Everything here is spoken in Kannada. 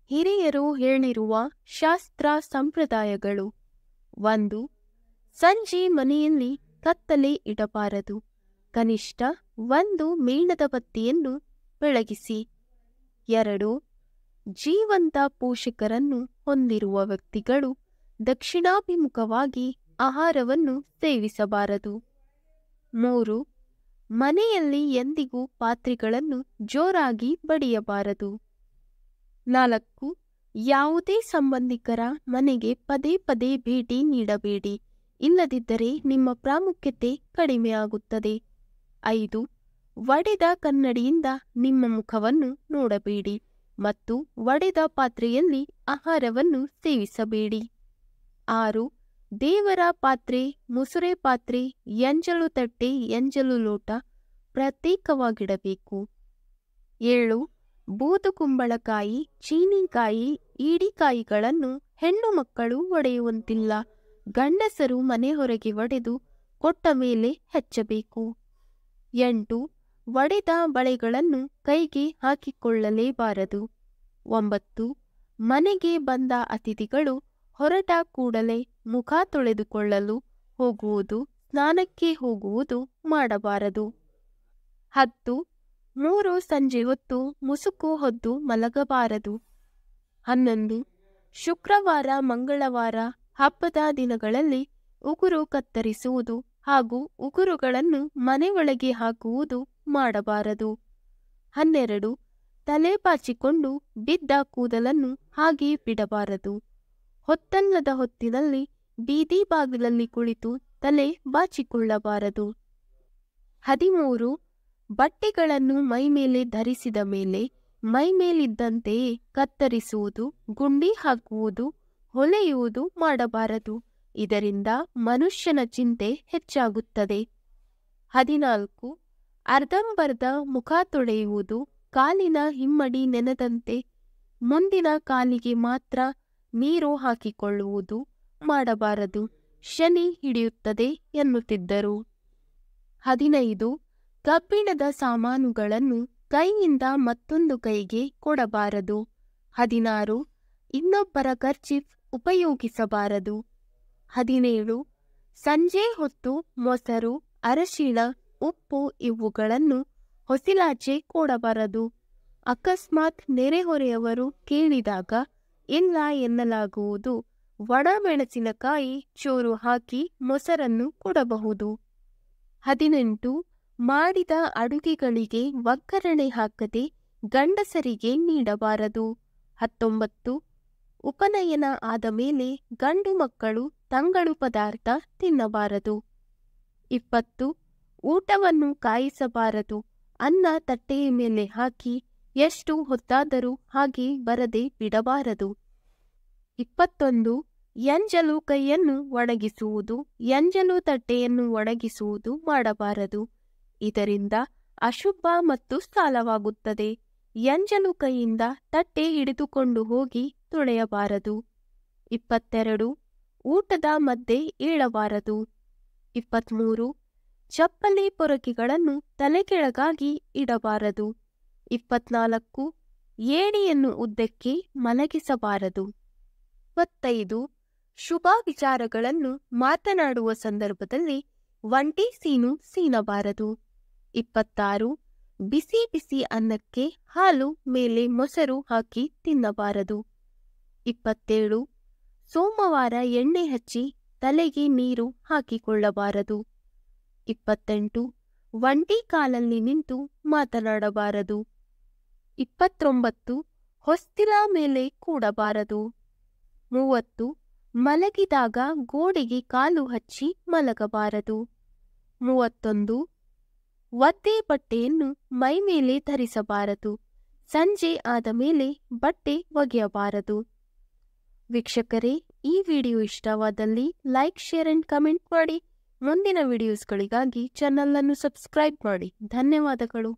ಹಿರಿಯರು ಹೇಳಿರುವ ಶಾಸ್ತ್ರ ಸಂಪ್ರದಾಯಗಳು. 1. ಸಂಜೆ ಮನೆಯಲ್ಲಿ ಕತ್ತಲೆ ಇಡಬಾರದು. ಕನಿಷ್ಠ 1 ಮೇಣದ ಬತ್ತಿಯನ್ನು ಬೆಳಗಿಸಿ. 2. ಜೀವಂತ ಪೋಷಕರನ್ನು ಹೊಂದಿರುವ ವ್ಯಕ್ತಿಗಳು ದಕ್ಷಿಣಾಭಿಮುಖವಾಗಿ ಆಹಾರವನ್ನು ಸೇವಿಸಬಾರದು. 3. ಮನೆಯಲ್ಲಿ ಎಂದಿಗೂ ಪಾತ್ರೆಗಳನ್ನು ಜೋರಾಗಿ ಬಡಿಯಬಾರದು. 4. ಯಾವುದೇ ಸಂಬಂಧಿಕರ ಮನೆಗೆ ಪದೇ ಪದೇ ಭೇಟಿ ನೀಡಬೇಡಿ, ಇಲ್ಲದಿದ್ದರೆ ನಿಮ್ಮ ಪ್ರಾಮುಖ್ಯತೆ ಕಡಿಮೆಯಾಗುತ್ತದೆ. 5. ಒಡೆದ ಕನ್ನಡಿಯಿಂದ ನಿಮ್ಮ ಮುಖವನ್ನು ನೋಡಬೇಡಿ ಮತ್ತು ಒಡೆದ ಪಾತ್ರೆಯಲ್ಲಿ ಆಹಾರವನ್ನು ಸೇವಿಸಬೇಡಿ. 6. ದೇವರ ಪಾತ್ರೆ, ಮುಸುರೆ ಪಾತ್ರೆ, ಎಂಜಲು ತಟ್ಟೆ, ಎಂಜಲು ಲೋಟ ಪ್ರತ್ಯೇಕವಾಗಿಡಬೇಕು. 7. ಬೂದು ಕುಂಬಳಕಾಯಿ, ಚೀನಿಕಾಯಿ, ಈಡಿಕಾಯಿಗಳನ್ನು ಹೆಣ್ಣು ಮಕ್ಕಳು ಒಡೆಯುವಂತಿಲ್ಲ. ಗಂಡಸರು ಮನೆ ಹೊರಗೆ ಒಡೆದು ಕೊಟ್ಟ ಮೇಲೆ ಹೆಚ್ಚಬೇಕು. 8. ಒಡೆದ ಬಳೆಗಳನ್ನು ಕೈಗೆ ಹಾಕಿಕೊಳ್ಳಲೇಬಾರದು. 9. ಮನೆಗೆ ಬಂದ ಅತಿಥಿಗಳು ಹೊರಟ ಕೂಡಲೇ ಮುಖ ತೊಳೆದುಕೊಳ್ಳಲು ಹೋಗುವುದು, ಸ್ನಾನಕ್ಕೆ ಹೋಗುವುದು ಮಾಡಬಾರದು. 10. 3 ಸಂಜೆ ಹೊತ್ತು ಮುಸುಕು ಹೊದ್ದು ಮಲಗಬಾರದು. 11. ಶುಕ್ರವಾರ, ಮಂಗಳವಾರ, ಹಬ್ಬದ ದಿನಗಳಲ್ಲಿ ಉಗುರು ಕತ್ತರಿಸುವುದು ಹಾಗೂ ಉಗುರುಗಳನ್ನು ಮನೆ ಒಳಗೆ ಹಾಕುವುದು ಮಾಡಬಾರದು. 12. ತಲೆ ಬಾಚಿಕೊಂಡು ಬಿದ್ದ ಕೂದಲನ್ನು ಹಾಗೆ ಬಿಡಬಾರದು. ಹೊತ್ತಲ್ಲದ ಹೊತ್ತಿನಲ್ಲಿ ಬೀದಿ ಬಾಗಿಲಲ್ಲಿ ಕುಳಿತು ತಲೆ ಬಾಚಿಕೊಳ್ಳಬಾರದು. 13. ಬಟ್ಟೆಗಳನ್ನು ಮೈಮೇಲೆ ಧರಿಸಿದ ಮೇಲೆ ಮೈಮೇಲಿದ್ದಂತೆಯೇ ಕತ್ತರಿಸುವುದು, ಗುಂಡಿ ಹಾಕುವುದು, ಹೊಲೆಯುವುದು ಮಾಡಬಾರದು. ಇದರಿಂದ ಮನುಷ್ಯನ ಚಿಂತೆ ಹೆಚ್ಚಾಗುತ್ತದೆ. 14. ಅರ್ಧಂಬರ್ಧ ಮುಖ ತೊಳೆಯುವುದು, ಕಾಲಿನ ಹಿಮ್ಮಡಿ ನೆನೆದಂತೆ ಮುಂದಿನ ಕಾಲಿಗೆ ಮಾತ್ರ ನೀರು ಹಾಕಿಕೊಳ್ಳುವುದು ಮಾಡಬಾರದು. ಶನಿ ಹಿಡಿಯುತ್ತದೆ ಎನ್ನುತ್ತಿದ್ದರು. 15. ಕಬ್ಬಿಣದ ಸಾಮಾನುಗಳನ್ನು ಕೈಯಿಂದ ಮತ್ತೊಂದು ಕೈಗೆ ಕೊಡಬಾರದು. 16. ಇನ್ನೊಬ್ಬರ ಕರ್ಚೀಫ್ ಉಪಯೋಗಿಸಬಾರದು. 17. ಸಂಜೆ ಹೊತ್ತು ಮೊಸರು, ಅರಶಿಣ, ಉಪ್ಪು ಇವುಗಳನ್ನು ಹೊಸಿಲಾಚೆ ಕೊಡಬಾರದು. ಅಕಸ್ಮಾತ್ ನೆರೆಹೊರೆಯವರು ಕೇಳಿದಾಗ ಇಲ್ಲ ಎನ್ನಲಾಗುವುದು. ಒಣಮೆಣಸಿನಕಾಯಿ ಚೂರು ಹಾಕಿ ಮೊಸರನ್ನು ಕೊಡಬಹುದು. 18. ಮಾಡಿದ ಅಡುಗೆಗಳಿಗೆ ಒಗ್ಗರಣೆ ಹಾಕದೆ ಗಂಡಸರಿಗೆ ನೀಡಬಾರದು. 19. ಉಪನಯನ ಆದ ಮೇಲೆ ಗಂಡು ಮಕ್ಕಳು ತಂಗಳು ಪದಾರ್ಥ ತಿನ್ನಬಾರದು. 20. ಊಟವನ್ನು ಕಾಯಿಸಬಾರದು. ಅನ್ನ ತಟ್ಟೆಯ ಮೇಲೆ ಹಾಕಿ ಎಷ್ಟು ಹೊತ್ತಾದರೂ ಹಾಗೆ ಬರದೆ ಬಿಡಬಾರದು. 21. ಎಂಜಲು ಕೈಯನ್ನು ಒಣಗಿಸುವುದು, ಎಂಜಲು ತಟ್ಟೆಯನ್ನು ಒಣಗಿಸುವುದು ಮಾಡಬಾರದು. ಇದರಿಂದ ಅಶುಭ ಮತ್ತು ಸಾಲವಾಗುತ್ತದೆ. ಎಂಜಲು ಕೈಯಿಂದ ತಟ್ಟೆ ಹಿಡಿದುಕೊಂಡು ಹೋಗಿ ತೊಳೆಯಬಾರದು. 22. ಊಟದ ಮಧ್ಯೆ ಏಳಬಾರದು. 23. ಚಪ್ಪಲಿ ಪೊರಕೆಗಳನ್ನು ತಲೆಕೆಳಗಾಗಿ ಇಡಬಾರದು. 24. ಏಣಿಯನ್ನು ಉದ್ದಕ್ಕೆ ಮಲಗಿಸಬಾರದು. 25. ಶುಭ ವಿಚಾರಗಳನ್ನು ಮಾತನಾಡುವ ಸಂದರ್ಭದಲ್ಲಿ ಒಂಟಿ ಸೀನು ಸೀನಬಾರದು. 26. ಬಿಸಿ ಬಿಸಿ ಅನ್ನಕ್ಕೆ ಹಾಲು ಮೇಲೆ ಮೊಸರು ಹಾಕಿ ತಿನ್ನಬಾರದು. 27. ಸೋಮವಾರ ಎಣ್ಣೆ ಹಚ್ಚಿ ತಲೆಗೆ ನೀರು ಹಾಕಿಕೊಳ್ಳಬಾರದು. 28. ಒಂಟಿ ಕಾಲಲ್ಲಿ ನಿಂತು ಮಾತನಾಡಬಾರದು. 29. ಹೊಸ್ತಿಲ ಮೇಲೆ ಕೂಡಬಾರದು. 30. ಮಲಗಿದಾಗ ಗೋಡೆಗೆ ಕಾಲು ಹಚ್ಚಿ ಮಲಗಬಾರದು. 31. ಒದ್ದೆ ಬಟ್ಟೆಯನ್ನು ಮೈಮೇಲೆ ಧರಿಸಬಾರದು. ಸಂಜೆ ಆದ ಮೇಲೆ ಬಟ್ಟೆ ಒಗೆಯಬಾರದು. ವೀಕ್ಷಕರೇ, ಈ ವಿಡಿಯೋ ಇಷ್ಟವಾದಲ್ಲಿ ಲೈಕ್, ಶೇರ್ ಅಂಡ್ ಕಮೆಂಟ್ ಮಾಡಿ. ಮುಂದಿನ ವಿಡಿಯೋಸ್ಗಳಿಗಾಗಿ ಚಾನಲ್ ಅನ್ನು ಸಬ್ಸ್ಕ್ರೈಬ್ ಮಾಡಿ. ಧನ್ಯವಾದಗಳು.